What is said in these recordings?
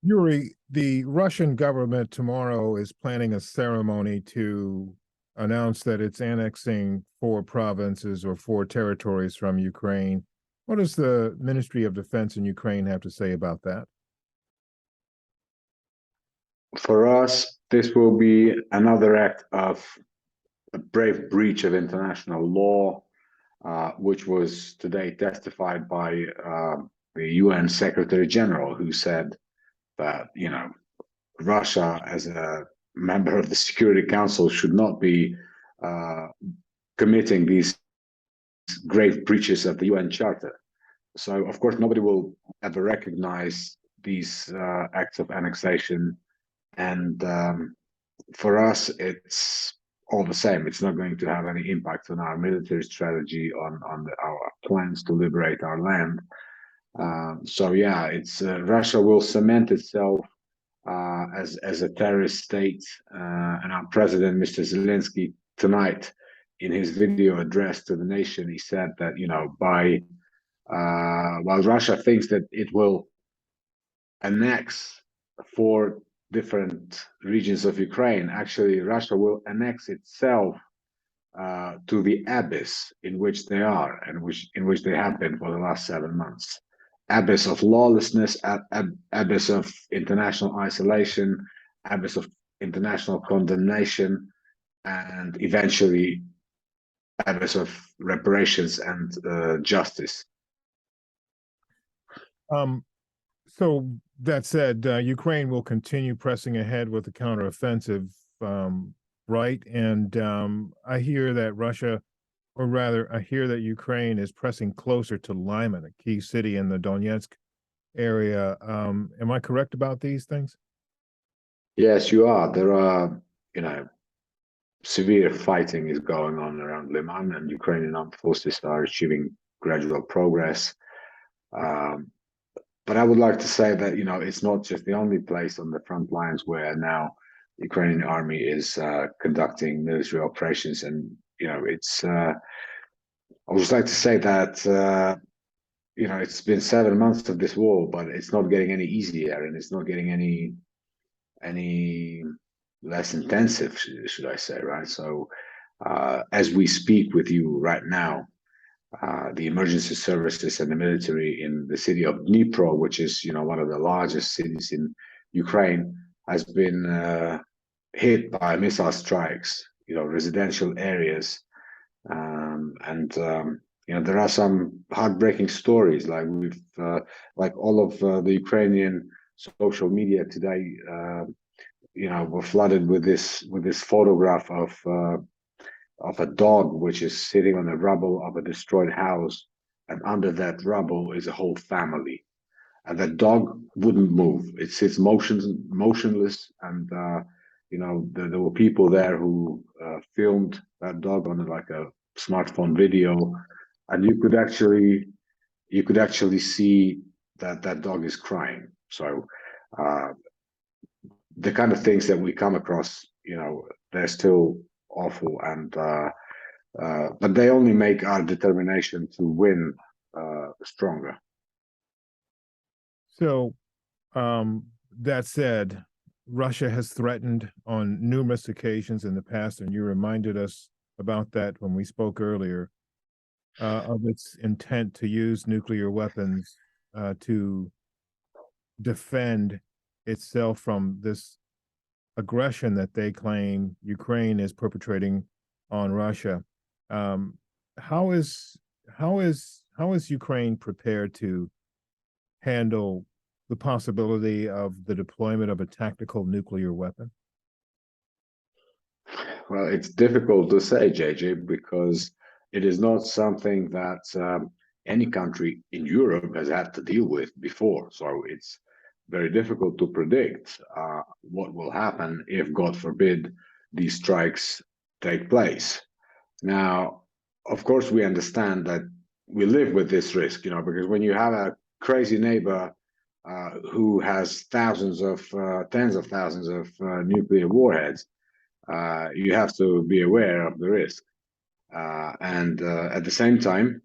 Yuri, the Russian government tomorrow is planning a ceremony to announce that it's annexing four provinces or four territories from Ukraine. What does the Ministry of Defense in Ukraine have to say about that? For us, this will be another act of a brave breach of international law, which was today testified by the UN Secretary General, who said that, Russia, as a member of the Security Council, should not be uh, committing these grave breaches of the UN Charter. So, of course, nobody will ever recognize these acts of annexation. And for us, it's all the same. It's not going to have any impact on our military strategy, on our plans to liberate our land. So yeah, it's Russia will cement itself as a terrorist state, and our president, Mr. Zelensky, tonight in his video address to the nation, he said that by while Russia thinks that it will annex four different regions of Ukraine, actually Russia will annex itself to the abyss in which they are and in which they have been for the last 7 months. Abyss of lawlessness, abyss of international isolation, abyss of international condemnation, and eventually abyss of reparations and justice. So that said, Ukraine will continue pressing ahead with the counteroffensive, right? And I hear that Russia, or rather, I hear that Ukraine is pressing closer to Lyman, a key city in the Donetsk area. Am I correct about these things? Yes, you are. There are, severe fighting is going on around Liman, and Ukrainian armed forces are achieving gradual progress. But I would like to say that it's not just the only place on the front lines where now the Ukrainian army is conducting military operations, and it's. I would just like to say that it's been 7 months of this war, but it's not getting any easier, and it's not getting any less intensive, should I say, right? So as we speak with you right now, the emergency services and the military in the city of Dnipro, which is one of the largest cities in Ukraine, has been hit by missile strikes. Residential areas, and there are some heartbreaking stories. Like all of the Ukrainian social media today, were flooded with this photograph of a dog which is sitting on the rubble of a destroyed house, and under that rubble is a whole family, and the dog wouldn't move. It sits motionless, and there were people there who filmed that dog on like a smartphone video, and you could actually see that that dog is crying. So the kind of things that we come across, they're still awful, and but they only make our determination to win stronger. So, that said, Russia has threatened on numerous occasions in the past, and you reminded us about that when we spoke earlier, of its intent to use nuclear weapons to defend itself from this aggression that they claim Ukraine is perpetrating on Russia. How is Ukraine prepared to handle the possibility of the deployment of a tactical nuclear weapon? Well, it's difficult to say, JJ, because it is not something that any country in Europe has had to deal with before. So it's very difficult to predict what will happen if, God forbid, these strikes take place. Now, of course, we understand that we live with this risk, because when you have a crazy neighbor who has tens of thousands of nuclear warheads, you have to be aware of the risk. And at the same time,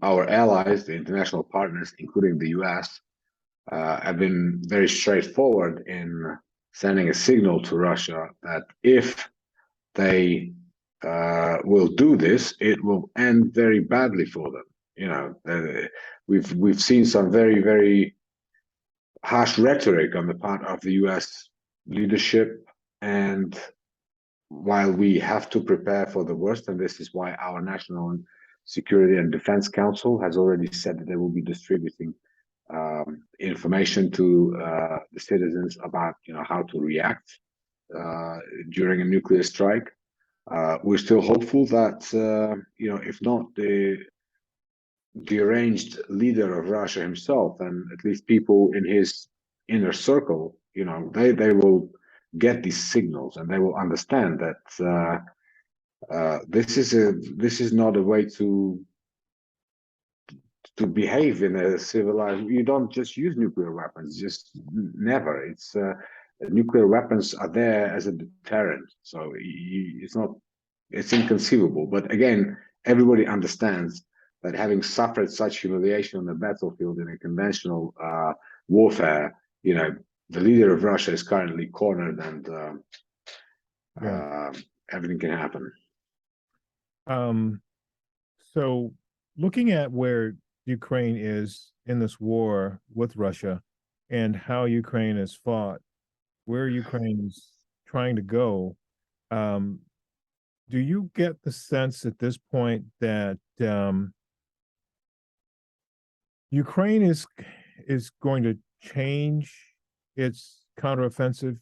our allies, the international partners, including the US, have been very straightforward in sending a signal to Russia that if they will do this, it will end very badly for them. You know, we've seen some very harsh rhetoric on the part of the U.S. leadership, and while we have to prepare for the worst, and this is why our National Security and Defense Council has already said that they will be distributing information to the citizens about how to react during a nuclear strike. We're still hopeful that if not the deranged leader of Russia himself, and at least people in his inner circle, they will get these signals and they will understand that this is not a way to behave in a civilized. You don't just use nuclear weapons, just never. It's nuclear weapons are there as a deterrent, so it's inconceivable. But again, everybody understands that having suffered such humiliation on the battlefield in a conventional warfare, the leader of Russia is currently cornered, and everything can happen. So looking at where Ukraine is in this war with Russia and how Ukraine has fought, where Ukraine is trying to go, do you get the sense at this point that Ukraine is going to change its counteroffensive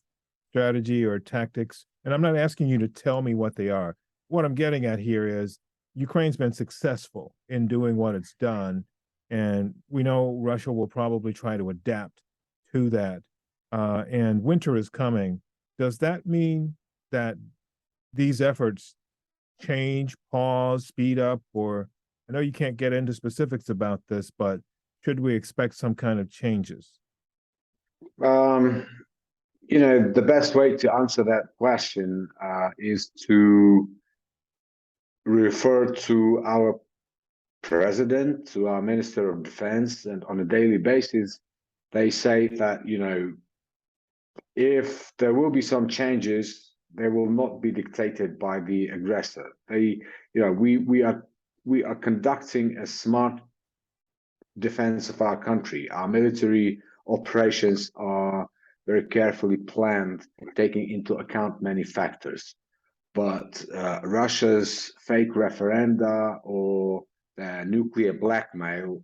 strategy or tactics? And I'm not asking you to tell me what they are. What I'm getting at here is Ukraine's been successful in doing what it's done, and we know Russia will probably try to adapt to that. And winter is coming. Does that mean that these efforts change, pause, speed up, or I know you can't get into specifics about this, but should we expect some kind of changes? The best way to answer that question is to refer to our president, to our minister of defense, and on a daily basis, they say that, if there will be some changes, they will not be dictated by the aggressor. We are conducting a smart defense of our country. Our military operations are very carefully planned, taking into account many factors. But Russia's fake referenda or nuclear blackmail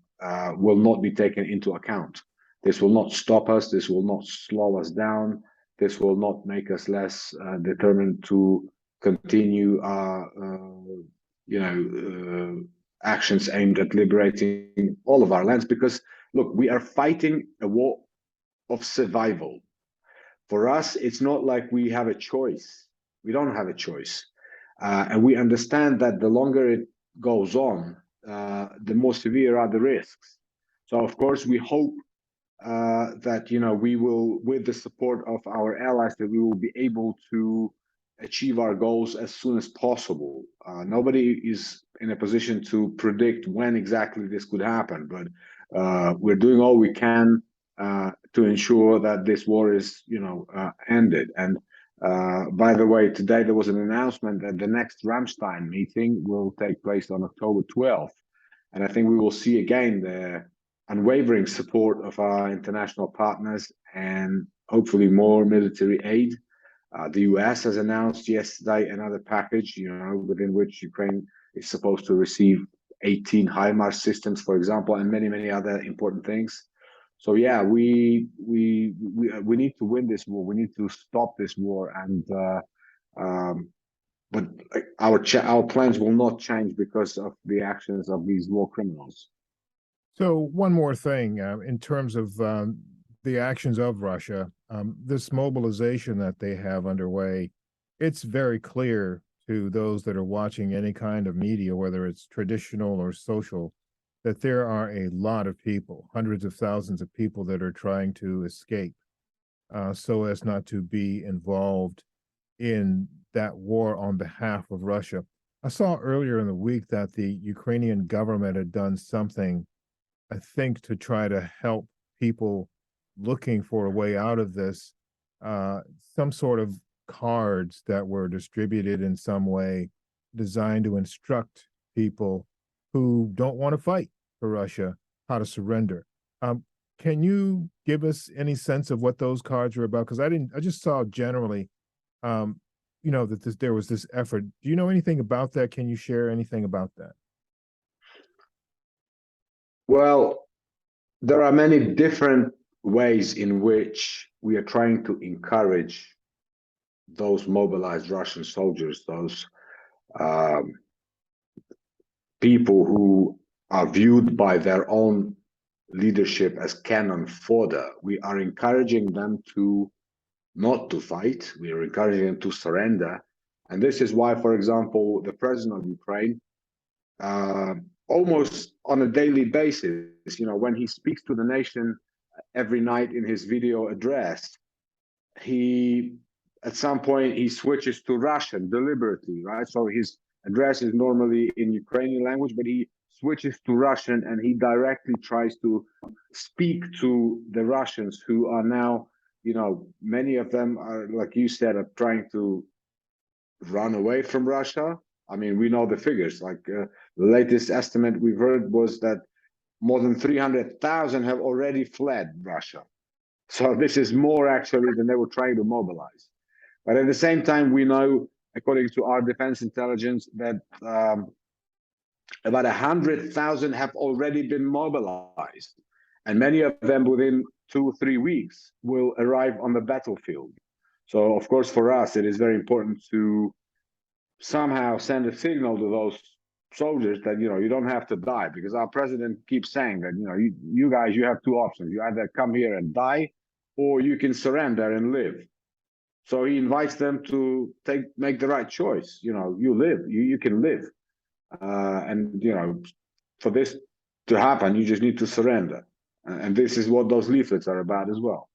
will not be taken into account. This will not stop us. This will not slow us down. This will not make us less determined to continue our, actions aimed at liberating all of our lands. Because look, we are fighting a war of survival. For us, it's not like we have a choice. We don't have a choice. And we understand that the longer it goes on, the more severe are the risks. So, of course, we hope that, we will, with the support of our allies, that we will be able to achieve our goals as soon as possible. Nobody is in a position to predict when exactly this could happen, but we're doing all we can to ensure that this war is, ended. And by the way, today there was an announcement that the next Ramstein meeting will take place on October 12th. And I think we will see again the unwavering support of our international partners and hopefully more military aid. The US has announced yesterday another package, within which Ukraine is supposed to receive 18 HIMARS systems, for example, and many other important things. So yeah, we need to win this war. We need to stop this war, and but our plans will not change because of the actions of these war criminals. So one more thing, in terms of the actions of Russia, this mobilization that they have underway, it's very clear to those that are watching any kind of media, whether it's traditional or social, that there are a lot of people, hundreds of thousands of people that are trying to escape so as not to be involved in that war on behalf of Russia. I saw earlier in the week that the Ukrainian government had done something, I think, to try to help people looking for a way out of this, some sort of cards that were distributed in some way designed to instruct people who don't want to fight for Russia how to surrender. Can you give us any sense of what those cards are about? Because I just saw generally, that there was this effort. Do you know anything about that? Can you share anything about that? Well, there are many different ways in which we are trying to encourage those mobilized Russian soldiers, those um, people who are viewed by their own leadership as cannon fodder. We are encouraging them to not to fight. We are encouraging them to surrender. And this is why, for example, the president of Ukraine, almost on a daily basis, when he speaks to the nation every night in his video address, he at some point he switches to Russian deliberately, right? So his address is normally in Ukrainian language, but he switches to Russian and he directly tries to speak to the Russians who are now, many of them are, like you said, are trying to run away from Russia. I mean, we know the figures. Like the latest estimate we've heard was that more than 300,000 have already fled Russia. So this is more actually than they were trying to mobilize. But at the same time, we know, according to our defense intelligence, that about 100,000 have already been mobilized. And many of them within 2 or 3 weeks will arrive on the battlefield. So, of course, for us, it is very important to somehow send a signal to those soldiers that, you don't have to die, because our president keeps saying that, you guys, you have two options. You either come here and die, or you can surrender and live. So he invites them to make the right choice. You live, you can live. And, for this to happen, you just need to surrender. And this is what those leaflets are about as well.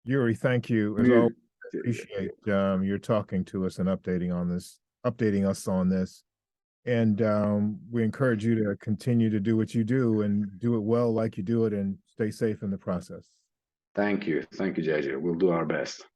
Yuri, thank you. As always, appreciate your talking to us and updating us on this. And we encourage you to continue to do what you do and do it well like you do it, and stay safe in the process. Thank you, JJ. We'll do our best.